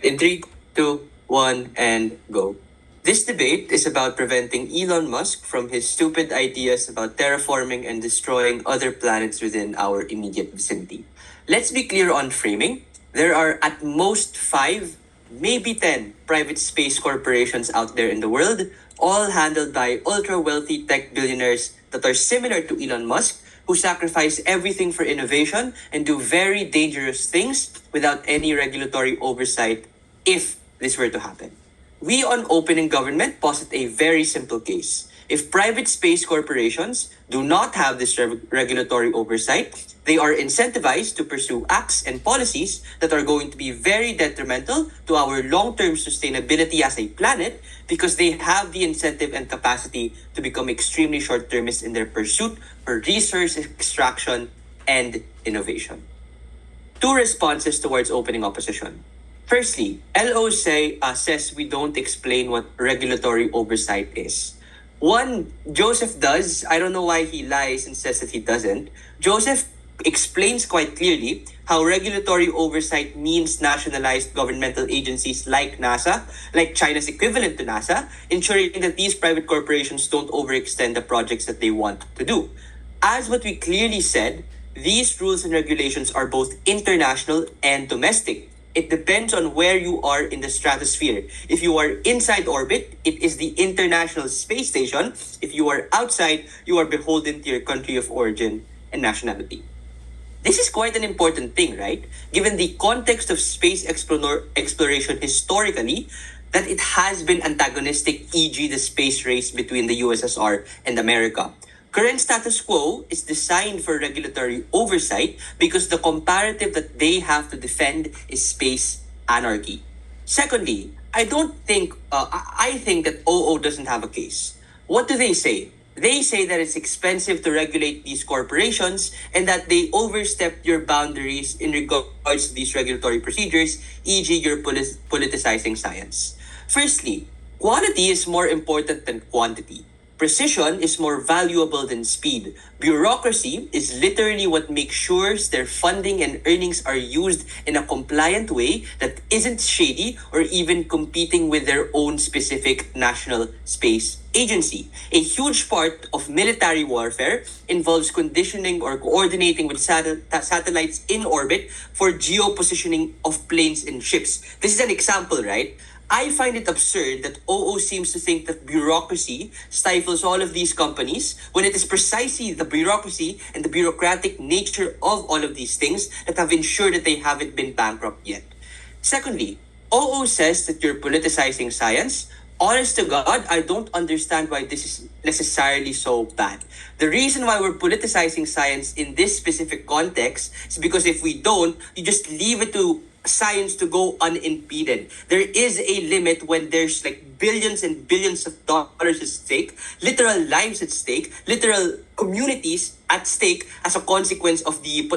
In three, two, one, and go. This debate is about preventing Elon Musk from his stupid ideas about terraforming and destroying other planets within our immediate vicinity. Let's be clear on framing. There are at most 5, maybe 10 private space corporations out there in the world, all handled by ultra wealthy tech billionaires that are similar to Elon Musk, who sacrifice everything for innovation and do very dangerous things without any regulatory oversight if this were to happen. We on Opening Government posit a very simple case. If private space corporations do not have this regulatory oversight, they are incentivized to pursue acts and policies that are going to be very detrimental to our long-term sustainability as a planet because they have the incentive and capacity to become extremely short-termist in their pursuit for resource extraction and innovation. 2 responses towards opening opposition. Firstly, LO says we don't explain what regulatory oversight is. One, Joseph does. I don't know why he lies and says that he doesn't. Joseph explains quite clearly how regulatory oversight means nationalized governmental agencies like NASA, like China's equivalent to NASA, ensuring that these private corporations don't overextend the projects that they want to do. As what we clearly said, these rules and regulations are both international and domestic. It depends on where you are in the stratosphere. If you are inside orbit, it is the International Space Station. If you are outside, you are beholden to your country of origin and nationality. This is quite an important thing, right? Given the context of space exploration historically, that it has been antagonistic, e.g. the space race between the USSR and America. Current status quo is designed for regulatory oversight because the comparative that they have to defend is space anarchy. Secondly, I think that OO doesn't have a case. What do they say? They say that it's expensive to regulate these corporations and that they overstep your boundaries in regards to these regulatory procedures, e.g. you're politicizing science. Firstly, quality is more important than quantity. Precision is more valuable than speed. Bureaucracy is literally what makes sure their funding and earnings are used in a compliant way that isn't shady or even competing with their own specific national space agency. A huge part of military warfare involves conditioning or coordinating with satellites in orbit for geopositioning of planes and ships. This is an example, right? I find it absurd that OO seems to think that bureaucracy stifles all of these companies when it is precisely the bureaucracy and the bureaucratic nature of all of these things that have ensured that they haven't been bankrupt yet. Secondly, OO says that you're politicizing science. Honest to God, I don't understand why this is necessarily so bad. The reason why we're politicizing science in this specific context is because if we don't, you just leave it to science to go unimpeded. There is a limit when there's like billions and billions of dollars at stake, literal lives at stake, literal communities at stake as a consequence of the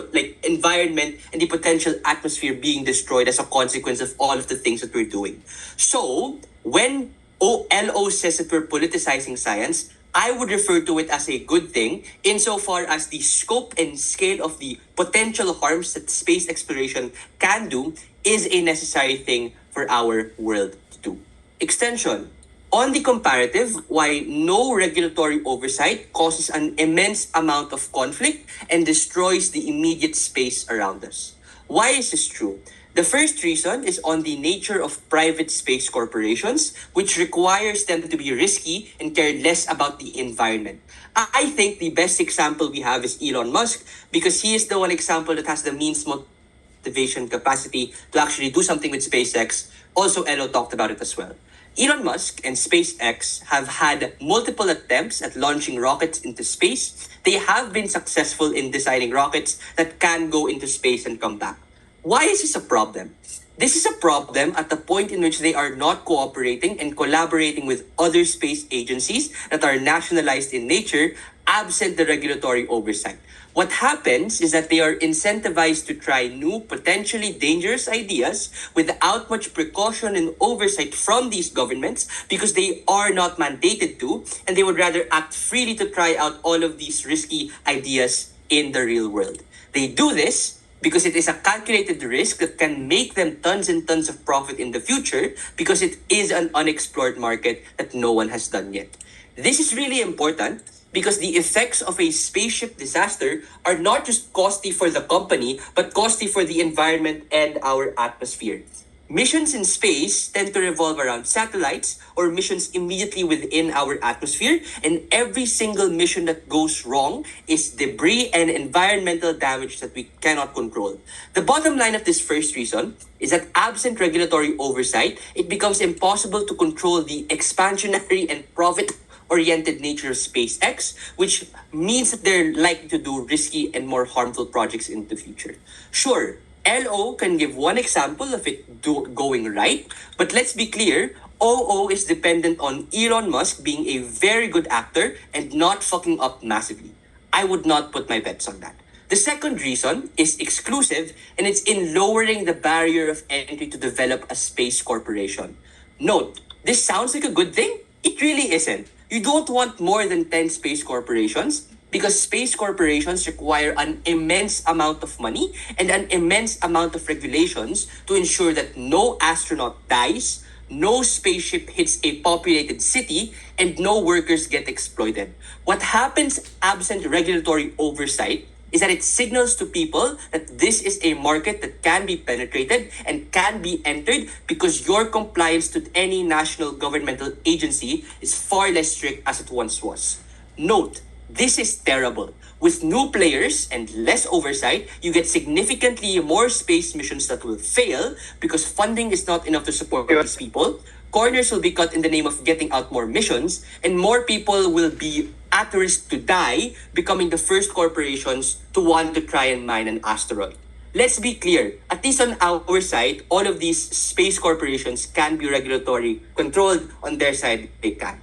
environment and the potential atmosphere being destroyed as a consequence of all of the things that we're doing. So when OLO says that we're politicizing science, I would refer to it as a good thing insofar as the scope and scale of the potential harms that space exploration can do is a necessary thing for our world to do. Extension. On the comparative, why no regulatory oversight causes an immense amount of conflict and destroys the immediate space around us. Why is this true? The first reason is on the nature of private space corporations, which requires them to be risky and care less about the environment. I think the best example we have is Elon Musk because he is the one example that has the means, motivation, capacity to actually do something with SpaceX. Also, Elo talked about it as well. Elon Musk and SpaceX have had multiple attempts at launching rockets into space. They have been successful in designing rockets that can go into space and come back. Why is this a problem? This is a problem at the point in which they are not cooperating and collaborating with other space agencies that are nationalized in nature, absent the regulatory oversight. What happens is that they are incentivized to try new, potentially dangerous ideas without much precaution and oversight from these governments because they are not mandated to, and they would rather act freely to try out all of these risky ideas in the real world. They do this because it is a calculated risk that can make them tons and tons of profit in the future because it is an unexplored market that no one has done yet. This is really important because the effects of a spaceship disaster are not just costly for the company, but costly for the environment and our atmosphere. Missions in space tend to revolve around satellites or missions immediately within our atmosphere, and every single mission that goes wrong is debris and environmental damage that we cannot control. The bottom line of this first reason is that absent regulatory oversight, it becomes impossible to control the expansionary and profit-oriented nature of SpaceX, which means that they're likely to do risky and more harmful projects in the future. Sure, LO can give one example of it going right, but let's be clear, OO is dependent on Elon Musk being a very good actor and not fucking up massively. I would not put my bets on that. The second reason is exclusive, and it's in lowering the barrier of entry to develop a space corporation. Note, this sounds like a good thing? It really isn't. You don't want more than 10 space corporations because space corporations require an immense amount of money and an immense amount of regulations to ensure that no astronaut dies, no spaceship hits a populated city, and no workers get exploited. What happens absent regulatory oversight is that it signals to people that this is a market that can be penetrated and can be entered because your compliance to any national governmental agency is far less strict as it once was. Note, this is terrible. With new players and less oversight, you get significantly more space missions that will fail because funding is not enough to support these people. Corners will be cut in the name of getting out more missions, and more people will be at risk to die, becoming the first corporations to want to try and mine an asteroid. Let's be clear, at least on our side, all of these space corporations can be regulatory controlled. On their side, they can.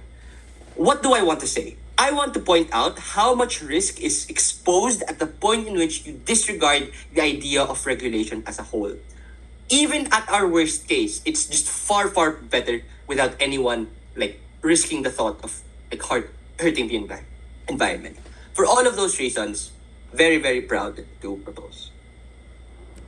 What do I want to say? I want to point out how much risk is exposed at the point in which you disregard the idea of regulation as a whole. Even at our worst case, it's just far, far better without anyone risking the thought of hurting the environment. For all of those reasons, very, very proud to propose.